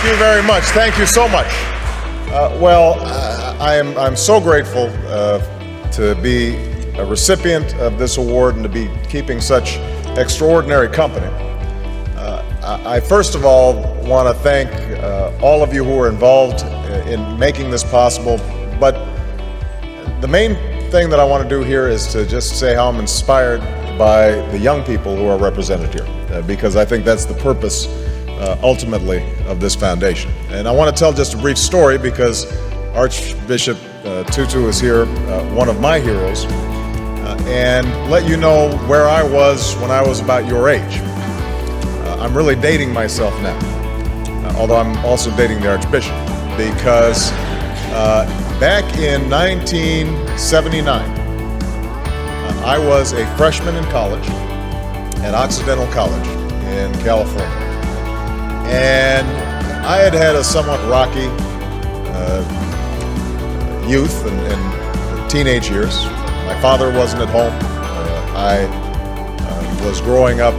Thank you very much. Thank you so much. I'm so grateful to be a recipient of this award and to be keeping such extraordinary company. I first of all want to thank all of you who are involved in making this possible, but the main thing that I want to do here is to just say how I'm inspired by the young people who are represented here, because I think that's the purpose ultimately of this foundation. And I want to tell just a brief story because Archbishop Tutu is here, one of my heroes, and let you know where I was when I was about your age. I'm really dating myself now, although I'm also dating the Archbishop, because back in 1979, I was a freshman in college at Occidental College in California. And I had had a somewhat rocky youth and teenage years. My father wasn't at home. I was growing up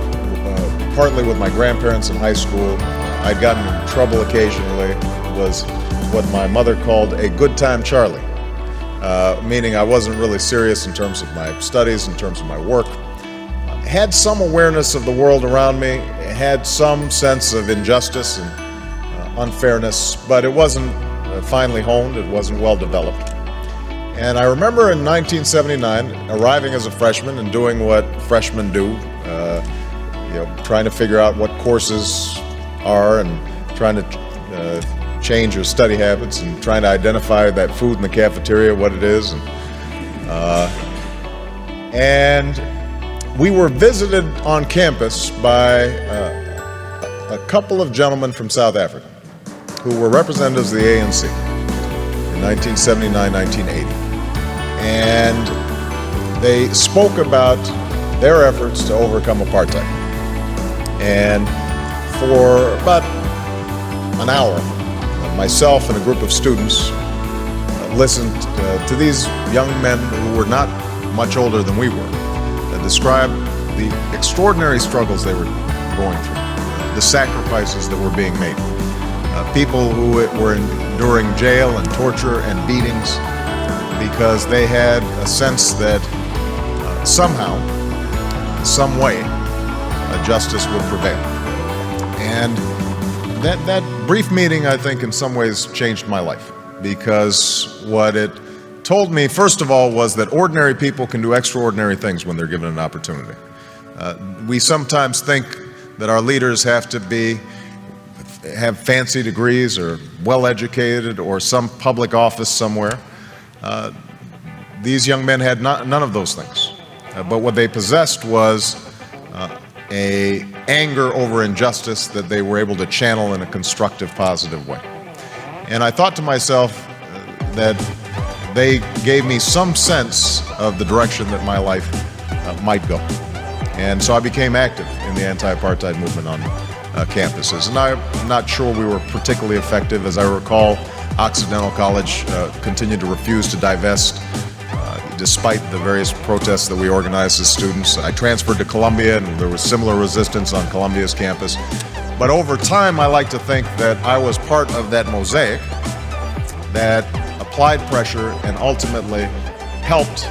partly with my grandparents in high school. I'd gotten in trouble occasionally. It was what my mother called a good time Charlie, meaning I wasn't really serious in terms of my studies, in terms of my work. Had some awareness of the world around me, had some sense of injustice and unfairness, but it wasn't finely honed, it wasn't well developed. And I remember in 1979 arriving as a freshman and doing what freshmen do, trying to figure out what courses are and trying to change your study habits and trying to identify that food in the cafeteria, what it is. And we were visited on campus by a couple of gentlemen from South Africa who were representatives of the ANC in 1979, 1980. And they spoke about their efforts to overcome apartheid. And for about an hour, myself and a group of students listened to these young men who were not much older than we were, describe the extraordinary struggles they were going through, the sacrifices that were being made, people who were enduring jail and torture and beatings because they had a sense that somehow, some way, justice would prevail. And that brief meeting, I think, in some ways changed my life, because what it told me, first of all, was that ordinary people can do extraordinary things when they're given an opportunity. We sometimes think that our leaders have to have fancy degrees or well-educated or some public office somewhere. These young men had none of those things. But what they possessed was an anger over injustice that they were able to channel in a constructive, positive way. And I thought to myself that they gave me some sense of the direction that my life might go. And so I became active in the anti-apartheid movement on campuses. And I'm not sure we were particularly effective. As I recall, Occidental College continued to refuse to divest despite the various protests that we organized as students. I transferred to Columbia, and there was similar resistance on Columbia's campus. But over time, I like to think that I was part of that mosaic that applied pressure and ultimately helped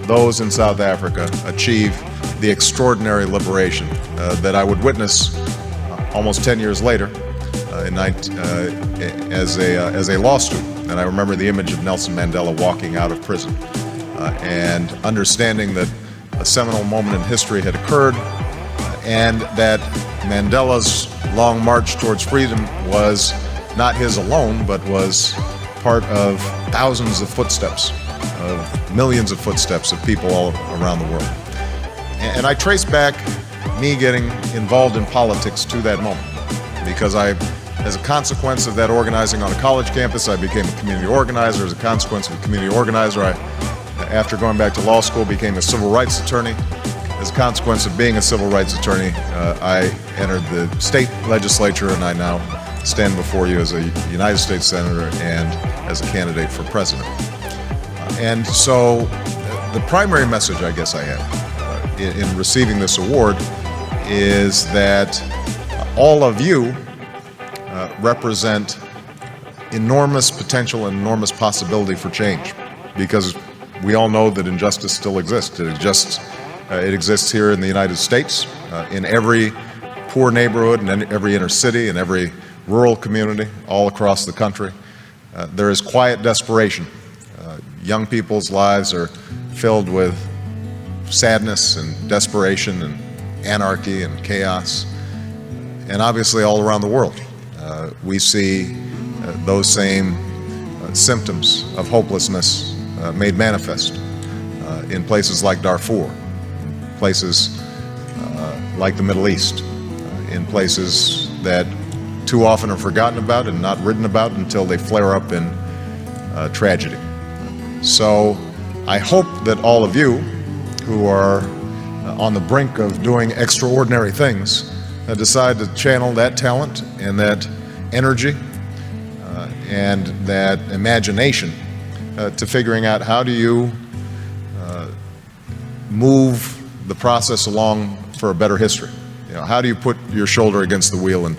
those in South Africa achieve the extraordinary liberation that I would witness almost 10 years later as a law student. And I remember the image of Nelson Mandela walking out of prison and understanding that a seminal moment in history had occurred and that Mandela's long march towards freedom was not his alone, but was part of thousands of footsteps, of millions of footsteps of people all around the world. And I trace back me getting involved in politics to that moment, because as a consequence of that organizing on a college campus, I became a community organizer. As a consequence of a community organizer, after going back to law school, became a civil rights attorney. As a consequence of being a civil rights attorney, I entered the state legislature, and I now stand before you as a United States Senator and as a candidate for president. And so the primary message I guess I have in receiving this award is that all of you represent enormous potential and enormous possibility for change, because we all know that injustice still exists. It exists here in the United States, in every poor neighborhood, and every inner city, and every rural community, all across the country. There is quiet desperation. Young people's lives are filled with sadness and desperation and anarchy and chaos. And obviously all around the world, we see those same symptoms of hopelessness made manifest in places like Darfur, places like the Middle East, in places that too often are forgotten about and not written about until they flare up in tragedy. So I hope that all of you who are on the brink of doing extraordinary things decide to channel that talent and that energy and that imagination to figuring out how do you move the process along for a better history. You know, how do you put your shoulder against the wheel and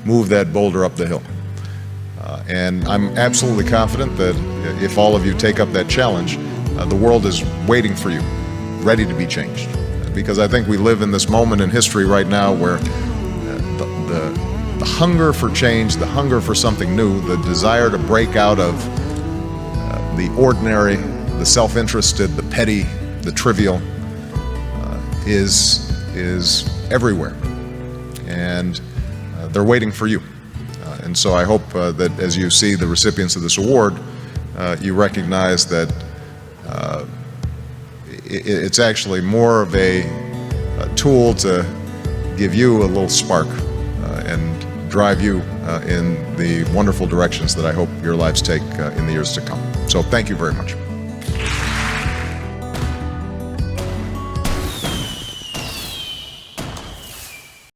move that boulder up the hill? And I'm absolutely confident that if all of you take up that challenge, the world is waiting for you, ready to be changed. Because I think we live in this moment in history right now where the hunger for change, the hunger for something new, the desire to break out of the ordinary, the self-interested, the petty, the trivial, is everywhere. And they're waiting for you. And so I hope that as you see the recipients of this award, you recognize that it's actually more of a tool to give you a little spark and drive you in the wonderful directions that I hope your lives take in the years to come. So thank you very much.